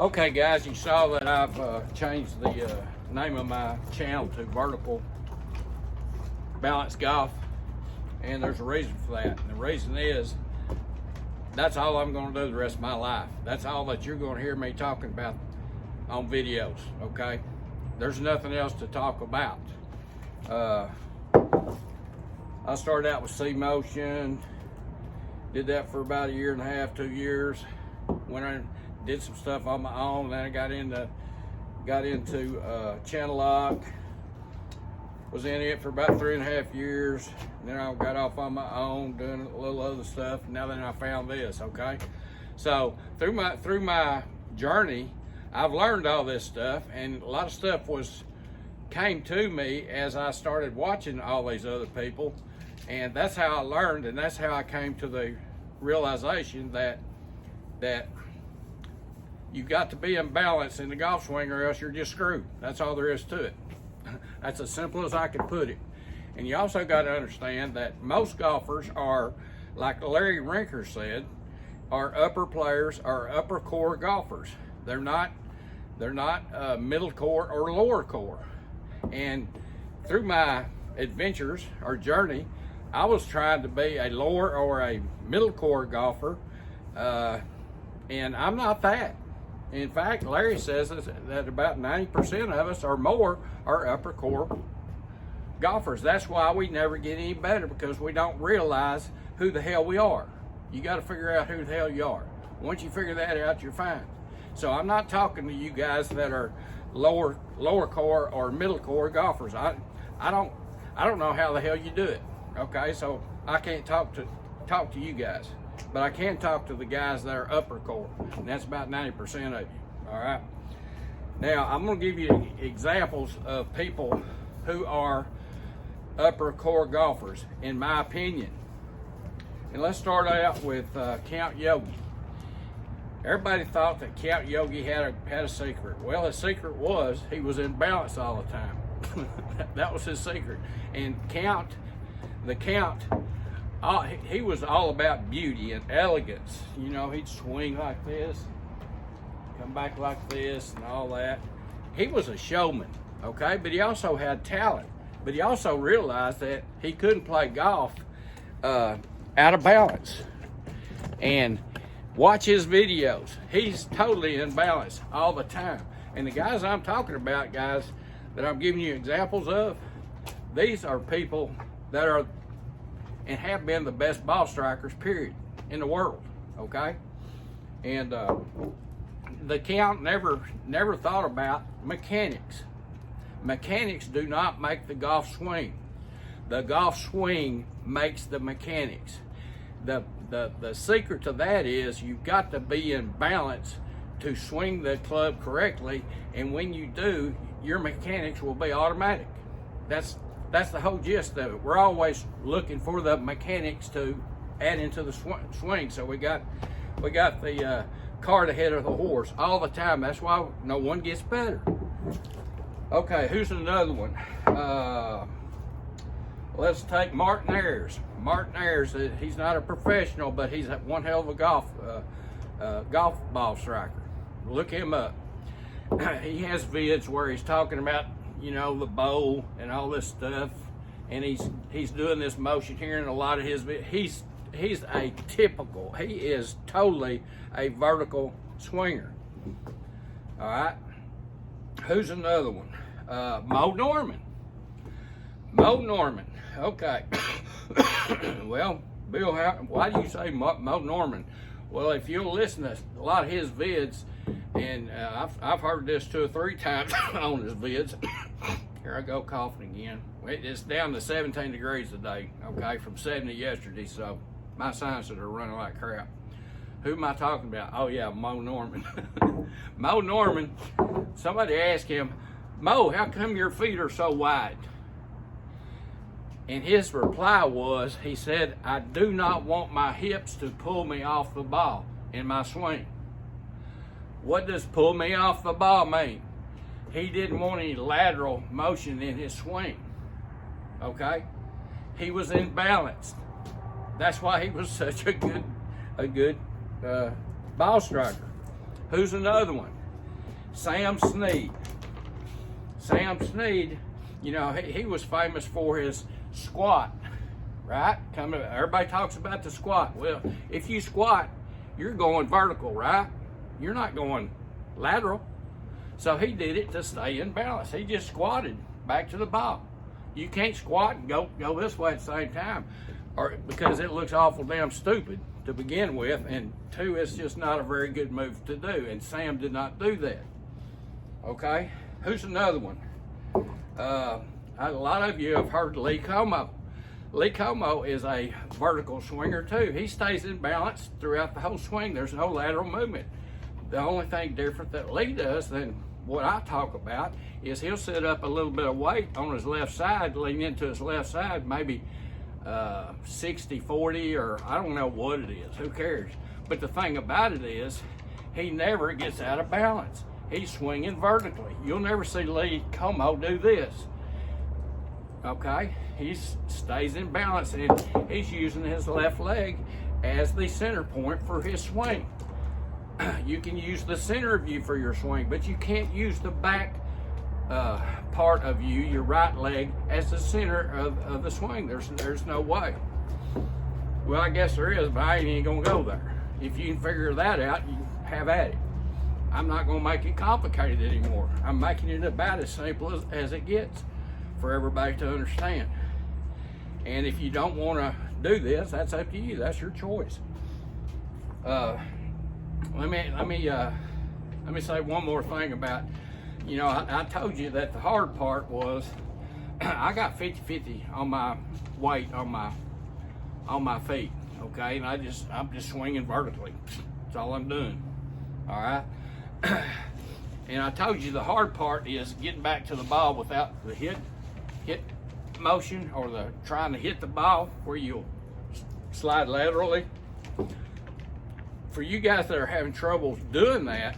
Okay guys, you saw that I've changed the name of my channel to Vertical Balance Golf, and there's a reason for that. And the reason is, that's all I'm going to do the rest of my life. That's all that you're going to hear me talking about on videos, okay? There's nothing else to talk about. I started out with C-Motion, did that for about a year and a half, 2 years. Went on, did some stuff on my own. Then I got into channel lock. Was in it for about 3.5 years. Then I got off on my own doing a little other stuff. Now then I found this, okay? So through my journey, I've learned all this stuff, and a lot of stuff came to me as I started watching all these other people, and that's how I learned, and that's how I came to the realization that you got to be in balance in the golf swing, or else you're just screwed. That's all there is to it. That's as simple as I can put it. And you also got to understand that most golfers are, like Larry Rinker said, are upper players, are upper core golfers. They're not middle core or lower core. And through my adventures or journey, I was trying to be a lower or a middle core golfer, and I'm not that. In fact, Larry says that about 90% of us or more are upper core golfers. That's why we never get any better, because we don't realize who the hell we are. You got to figure out who the hell you are. Once you figure that out, you're fine. So I'm not talking to you guys that are lower core or middle core golfers. I don't know how the hell you do it. Okay, so I can't talk to you guys, but I can talk to the guys that are upper core, and that's about 90% of you. All right. Now I'm going to give you examples of people who are upper core golfers, in my opinion. And let's start out with Count Yogi. Everybody thought that Count Yogi had a secret. Well, his secret was he was in balance all the time. That was his secret. And the Count, he was all about beauty and elegance. You know, he'd swing like this, come back like this, and all that. He was a showman, okay? But he also had talent. But he also realized that he couldn't play golf out of balance. And watch his videos. He's totally in balance all the time. And the guys I'm talking about, guys, that I'm giving you examples of, these are people that are and have been the best ball strikers, period, in the world, okay? And the Count never thought about mechanics. Mechanics do not make the golf swing. The golf swing makes the mechanics. The secret to that is you've got to be in balance to swing the club correctly, and when you do, your mechanics will be automatic. That's the whole gist of it. We're always looking for the mechanics to add into the swing. So we got the cart ahead of the horse all the time. That's why no one gets better. Okay, who's another one? Let's take Martin Ayers. Martin Ayers, he's not a professional, but he's one hell of a golf ball striker. Look him up. He has vids where he's talking about, you know, the bowl and all this stuff, and he's doing this motion here, and a lot of his he's he is totally a vertical swinger. All right, who's another one? Moe Norman. Moe Norman. Okay. Well, Bill, why do you say Moe Norman? Well, if you'll listen to a lot of his vids, and I've heard this 2 or 3 times on his vids. Here I go coughing again. It's down to 17 degrees today, okay, from 70 yesterday, so my sinuses are running like crap. Who am I talking about? Oh yeah, Moe Norman. Moe Norman, somebody asked him, Moe, how come your feet are so wide? And his reply was, he said, I do not want my hips to pull me off the ball in my swing. What does pull me off the ball mean? He didn't want any lateral motion in his swing, okay? He was imbalanced. That's why he was such a good ball striker. Who's another one? Sam Snead. Sam Snead, you know, he was famous for his squat, right? Everybody talks about the squat. Well, if you squat, you're going vertical, right? You're not going lateral. So he did it to stay in balance. He just squatted back to the ball. You can't squat and go this way at the same time, or because it looks awful damn stupid to begin with, and two, it's just not a very good move to do, and Sam did not do that. Okay, who's another one? A lot of you have heard Lee Como. Lee Como is a vertical swinger too. He stays in balance throughout the whole swing. There's no lateral movement. The only thing different that Lee does than what I talk about is he'll set up a little bit of weight on his left side, lean into his left side, maybe 60-40, or I don't know what it is, who cares? But the thing about it is he never gets out of balance. He's swinging vertically. You'll never see Lee Como do this. Okay, he stays in balance, and he's using his left leg as the center point for his swing. You can use the center of you for your swing, but you can't use the back part of you, your right leg, as the center of the swing. There's no way. Well, I guess there is, but I ain't gonna go there. If you can figure that out, you have at it. I'm not gonna make it complicated anymore. I'm making it about as simple as it gets for everybody to understand. And if you don't want to do this, that's up to you. That's your choice. Let me say one more thing about, you know, I told you that the hard part was I got 50-50 on my weight on my feet. Okay, and I'm just swinging vertically. That's all I'm doing. All right. And I told you the hard part is getting back to the ball without the hit motion, or the trying to hit the ball where you'll slide laterally. For you guys that are having trouble doing that,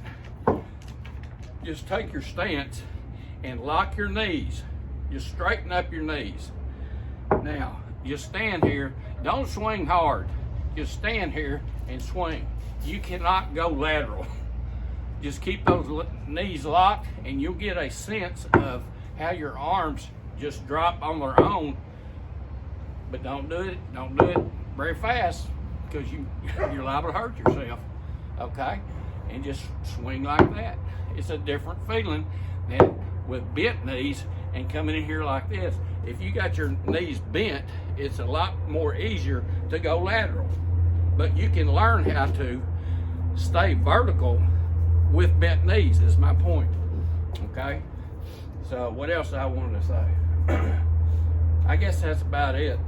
just take your stance and lock your knees. Just straighten up your knees. Now, just stand here. Don't swing hard. Just stand here and swing. You cannot go lateral. Just keep those knees locked, and you'll get a sense of how your arms just drop on their own. But don't do it very fast, because you're liable to hurt yourself. Okay? And just swing like that. It's a different feeling than with bent knees and coming in here like this. If you got your knees bent, it's a lot more easier to go lateral. But you can learn how to stay vertical with bent knees, is my point. Okay? So what else I wanted to say? I guess that's about it.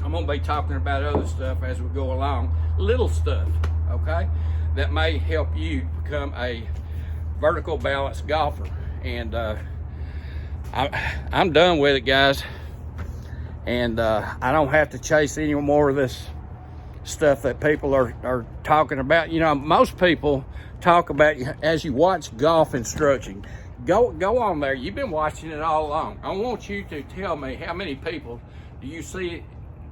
I'm gonna be talking about other stuff as we go along, little stuff, okay, that may help you become a vertical balanced golfer. And I'm done with it, guys, and I don't have to chase any more of this stuff that people are talking about. You know, most people talk about, as you watch golf instruction, go on there. You've been watching it all along. I want you to tell me how many people do you see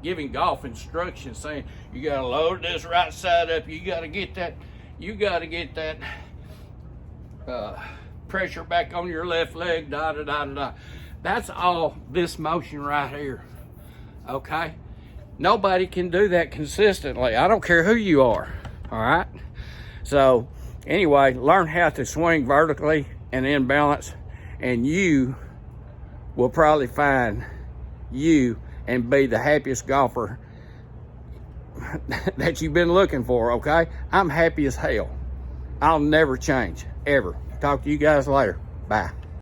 giving golf instructions saying you got to load this right side up, you got to get that pressure back on your left leg, da da da da. That's all this motion right here. Okay, nobody can do that consistently. I don't care who you are. All right, so anyway, learn how to swing vertically and in balance, and you will probably find you and be the happiest golfer that you've been looking for. Okay, I'm happy as hell. I'll never change, ever. Talk to you guys later. Bye.